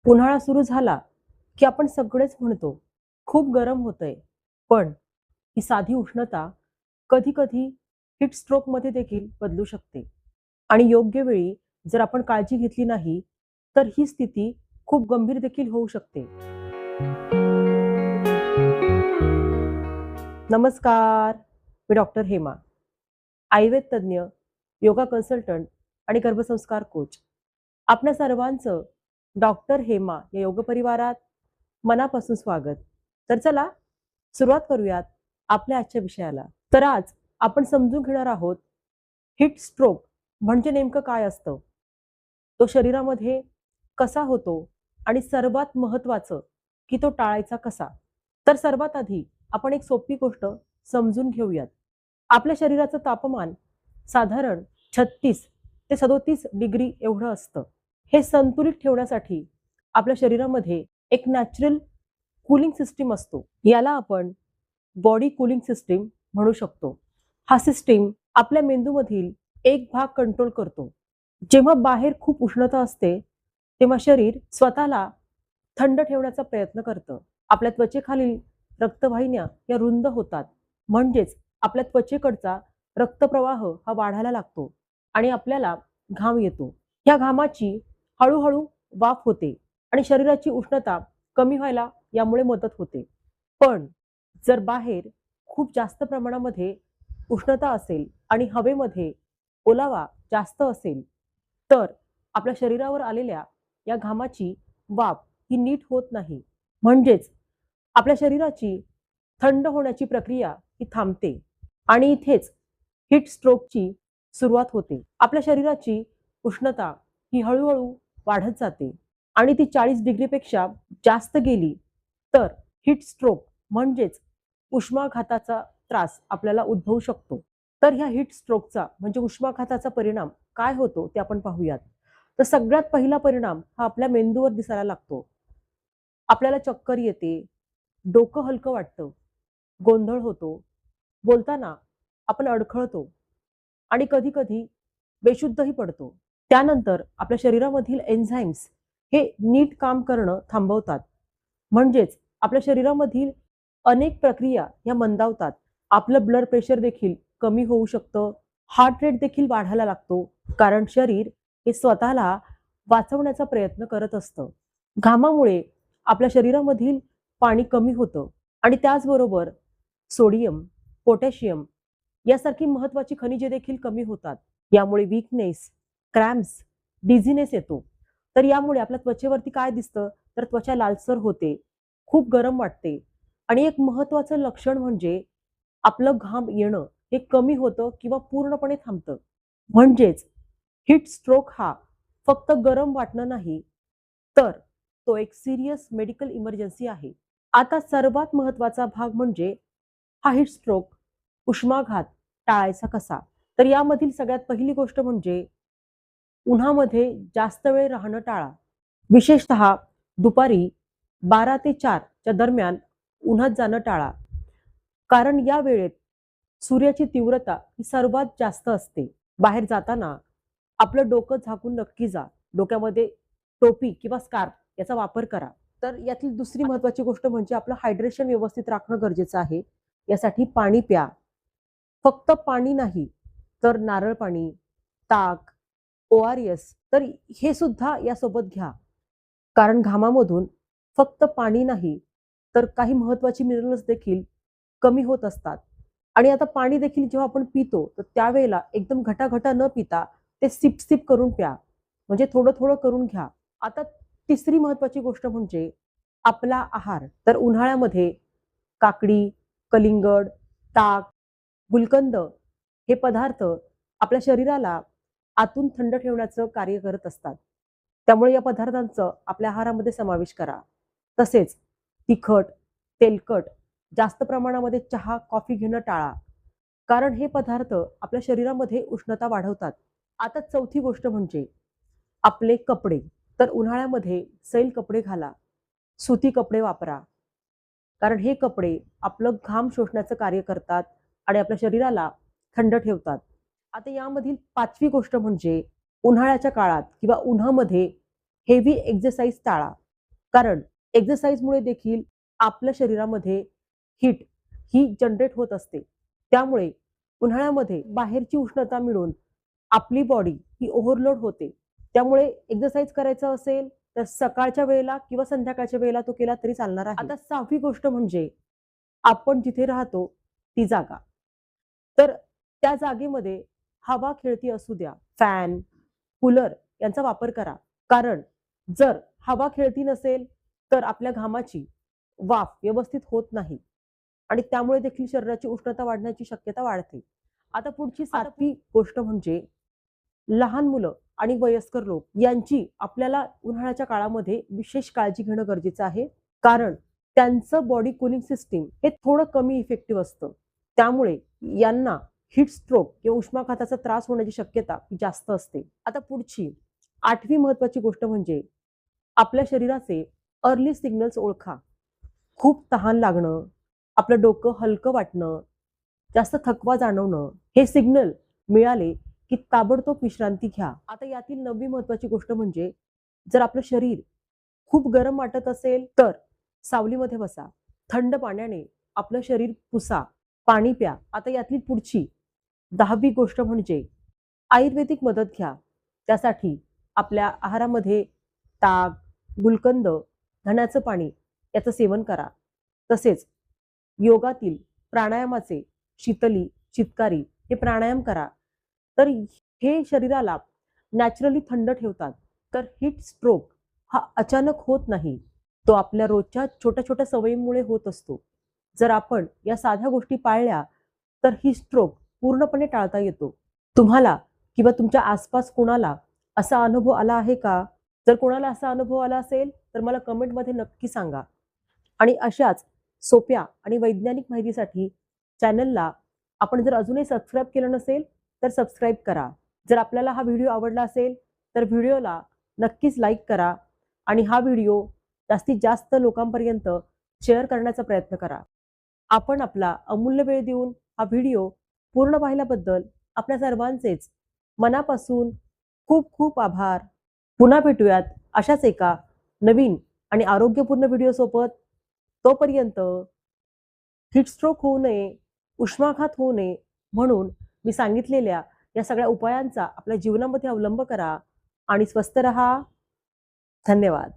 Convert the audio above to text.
उन्हाळा सुरू झाला की आपण सगळेच म्हणतो खूप गरम होतंय. पण ही साधी उष्णता कधी कधी हीट स्ट्रोक मध्ये देखील बदलू शकते आणि योग्य वेळी जर आपण काळजी घेतली नाही तर ही स्थिती खूप गंभीर देखील होऊ शकते. नमस्कार, मी डॉक्टर हेमा, आयुर्वेद तज्ज्ञ, योगा कन्सल्टंट आणि गर्भसंस्कार कोच. आपल्या सर्वांचं डॉक्टर हेमा या योग परिवारात मनापासून स्वागत. तर चला सुरुवात करूयात आपल्या आजच्या विषयाला. तर आज आपण समजून घेणार आहोत हीट स्ट्रोक म्हणजे नेमकं काय असतं, तो शरीरामध्ये कसा होतो आणि सर्वात महत्त्वाचं की तो टाळायचा कसा. तर सर्वात आधी आपण एक सोपी गोष्ट समजून घेऊयात. आपल्या शरीराचं तापमान साधारण 36 ते 37 डिग्री एवढं असतं. हे संतुलित ठेवण्यासाठी आपल्या शरीरामध्ये एक नॅचरल कूलिंग सिस्टीम असतो. याला आपण बॉडी कूलिंग सिस्टीम म्हणू शकतो. हा सिस्टीम आपल्या मेंदूमधील एक भाग कंट्रोल करतो. जेव्हा बाहेर खूप उष्णता असते तेव्हा शरीर स्वतःला थंड ठेवण्याचा प्रयत्न करतं. आपल्या त्वचेखालील रक्तवाहिन्या या रुंद होतात, म्हणजेच आपल्या त्वचेकडचा रक्तप्रवाह हा वाढायला लागतो आणि आपल्याला घाम येतो. या घामाची हळूहळू वाफ होते आणि शरीराची उष्णता कमी व्हायला यामुळे मदत होते. पण जर बाहेर खूप जास्त प्रमाणामध्ये उष्णता असेल आणि हवेमध्ये ओलावा जास्त असेल तर आपल्या शरीरावर आलेल्या या घामाची वाफ ही नीट होत नाही. म्हणजेच आपल्या शरीराची थंड होण्याची प्रक्रिया ही थांबते आणि इथेच हीट स्ट्रोकची सुरुवात होते. आपल्या शरीराची उष्णता ही हळूहळू वाढत जाते आणि ती 40 डिग्रीपेक्षा जास्त गेली तर हीट स्ट्रोक म्हणजेच उष्माघाताचा त्रास आपल्याला उद्भवू शकतो. तर ह्या हीट स्ट्रोकचा म्हणजे उष्माघाताचा परिणाम काय होतो ते आपण पाहूयात. तर सगळ्यात पहिला परिणाम हा आपल्या मेंदूवर दिसायला लागतो. आपल्याला चक्कर येते, डोकं हलकं वाटतं, गोंधळ होतो, बोलताना आपण अडखळतो आणि कधी-कधी बेशुद्धही पडतो. त्यानंतर आपल्या शरीरामधील एन्झाईम्स हे नीट काम करणं थांबवतात. म्हणजेच आपल्या शरीरामधील अनेक प्रक्रिया या मंदावतात. आपलं ब्लड प्रेशर देखील कमी होऊ शकतं. हार्ट रेट देखील वाढायला लागतो. कारण शरीर हे स्वतःला वाचवण्याचा प्रयत्न करत असतं. घामामुळे आपल्या शरीरामधील पाणी कमी होतं आणि त्याचबरोबर सोडियम, पोटॅशियम यासारखी महत्त्वाची खनिजे देखील कमी होतात. यामुळे वीकनेस, क्रॅम्प्स, डिझीनेस येतो. तर यामुळे आपल्या त्वचेवरती काय दिसतं, तर त्वचा लालसर होते, खूप गरम वाटते आणि एक महत्त्वाचं लक्षण म्हणजे आपलं घाम येणं हे कमी होतं किंवा पूर्णपणे थांबतं. म्हणजेच हीट स्ट्रोक हा फक्त गरम वाटणं नाही, तर तो एक सीरियस मेडिकल इमर्जन्सी आहे. आता सर्वात महत्त्वाचा भाग म्हणजे हा हीट स्ट्रोक, उष्माघात टाळायचा कसा? तर यामधील सगळ्यात पहिली गोष्ट म्हणजे उन्हामध्ये जास्त वेळ राहणं टाळा. विशेषतः दुपारी 12 ते 4 च्या दरम्यान उन्हात जाणं टाळा. कारण या वेळेत सूर्याची तीव्रता ही सर्वात जास्त असते. बाहेर जाताना आपलं डोकं झाकून नक्की जा. डोक्यामध्ये टोपी किंवा स्कार्फ याचा वापर करा. तर यातील दुसरी महत्त्वाची गोष्ट म्हणजे आपलं हायड्रेशन व्यवस्थित राखणं गरजेचं आहे. यासाठी पाणी प्या. फक्त पाणी नाही, तर नारळ पाणी, ताक, ORS तर हे सुद्धा यासोबत घ्या. कारण घामामधून फक्त पाणी नाही, तर काही महत्त्वाची मिनरल्स देखील कमी होत असतात. आणि आता पाणी देखील जेव्हा आपण पितो, तर त्यावेळेला एकदम घटा-घटा न पिता ते सिप-सिप करून प्या. म्हणजे थोडं-थोडं करून घ्या. आता तिसरी महत्त्वाची गोष्ट म्हणजे आपला आहार. तर उन्हाळ्यामध्ये काकडी, कलिंगड, ताक, गुलकंद हे पदार्थ आपल्या शरीराला आतून थंड ठेवण्याचं कार्य करत असतात. त्यामुळे या पदार्थांचं आपल्या आहारामध्ये समावेश करा. तसेच तिखट, तेलकट, जास्त प्रमाणामध्ये चहा, कॉफी घेणं टाळा. कारण हे पदार्थ आपल्या शरीरामध्ये उष्णता वाढवतात. आता चौथी गोष्ट म्हणजे आपले कपडे. तर उन्हाळ्यामध्ये सैल कपडे घाला, सुती कपडे वापरा. कारण हे कपडे आपलं घाम शोषण्याचं कार्य करतात आणि आपल्या शरीराला थंड ठेवतात. आता यामधील पाचवी गोष्ट म्हणजे उन्हाळ्याच्या काळात किंवा उन्हामध्ये हेवी एक्सरसाइज टाळा. कारण एक्सरसाइजमुळे देखील आपल्या शरीरामध्ये हीट ही जनरेट होत असते. त्यामुळे उन्हाळ्यामध्ये बाहेरची उष्णता मिळून आपली बॉडी ही ओव्हरलोड होते. त्यामुळे एक्सरसाइज करायचं असेल तर सकाळच्या वेळेला किंवा संध्याकाळच्या वेळेला तो केला तरी चालणार आहे. आता 6वी गोष्ट म्हणजे आपण जिथे राहतो ती जागा. तर त्या जागेमध्ये हवा खेळती असू द्या. फॅन, कूलर यांचा वापर करा. कारण जर हवा खेळती नसेल तर आपल्या घामाची वाफ व्यवस्थित होत नाही आणि त्यामुळे देखील शरीराची उष्णता वाढण्याची शक्यता वाढते. आता पुढची 7वी गोष्ट म्हणजे लहान मुलं आणि वयस्कर लोक यांची आपल्याला उन्हाळ्याच्या काळामध्ये विशेष काळजी घेणं गरजेचं आहे. कारण त्यांचं बॉडी कूलिंग सिस्टीम हे थोडं कमी इफेक्टिव्ह असतं. त्यामुळे यांना हीट स्ट्रोक किंवा उष्माघाताचा त्रास होण्याची शक्यता जास्त असते. आता पुढची 8वी महत्त्वाची गोष्ट म्हणजे आपल्या शरीराचे अर्ली सिग्नल्स ओळखा. खूप तहान लागणं, आपलं डोकं हलकं वाटणं, जास्त थकवा जाणवणं, हे सिग्नल मिळाले की ताबडतोब विश्रांती घ्या. आता यातील 9वी महत्त्वाची गोष्ट म्हणजे जर आपलं शरीर खूप गरम वाटत असेल तर सावलीमध्ये बसा. थंड पाण्याने आपलं शरीर पुसा, पाणी प्या. आता यातली पुढची 10वी गोष्ट म्हणजे आयुर्वेदिक मदत घ्या. त्यासाठी आपल्या आहारामध्ये ताक, गुलकंद, धण्याचं पाणी याचं सेवन करा. तसेच योगातील प्राणायामाचे शीतली, चितकारी हे प्राणायाम करा. तर हे शरीराला नॅचरली थंड ठेवतात. तर हीट स्ट्रोक हा अचानक होत नाही. तो आपल्या रोजच्या छोट्या-छोट्या सवयींमुळे होत असतो. जर आपण या साध्या गोष्टी पाळल्या तर ही स्ट्रोक पूर्णपणे टाळता येतो. तुम्हाला किंवा तुमच्या आसपास कोणाला असा अनुभव आला आहे का? जर कोणाला असा अनुभव आला असेल तर मला कमेंटमध्ये नक्की सांगा. आणि अशाच सोप्या आणि वैज्ञानिक माहितीसाठी चॅनलला आपण जर अजूनही सबस्क्राईब केलं नसेल तर सबस्क्राईब करा. जर आपल्याला हा व्हिडिओ आवडला असेल तर व्हिडिओला नक्कीच लाईक करा आणि हा व्हिडिओ जास्तीत जास्त लोकांपर्यंत शेअर करण्याचा प्रयत्न करा. आपण आपला अमूल्य वेळ देऊन हा व्हिडिओ पूर्ण पाहिल्याबद्दल आपल्या सर्वांचेच मनापासून खूप खूप आभार. पुन्हा भेटूयात अशाच एका नवीन आणि आरोग्यपूर्ण व्हिडिओसोबत. तोपर्यंत हीटस्ट्रोक होऊ नये, उष्माघात होऊ नये म्हणून मी सांगितलेल्या या सगळ्या उपायांचा आपल्या जीवनामध्ये अवलंब करा आणि स्वस्थ रहा. धन्यवाद.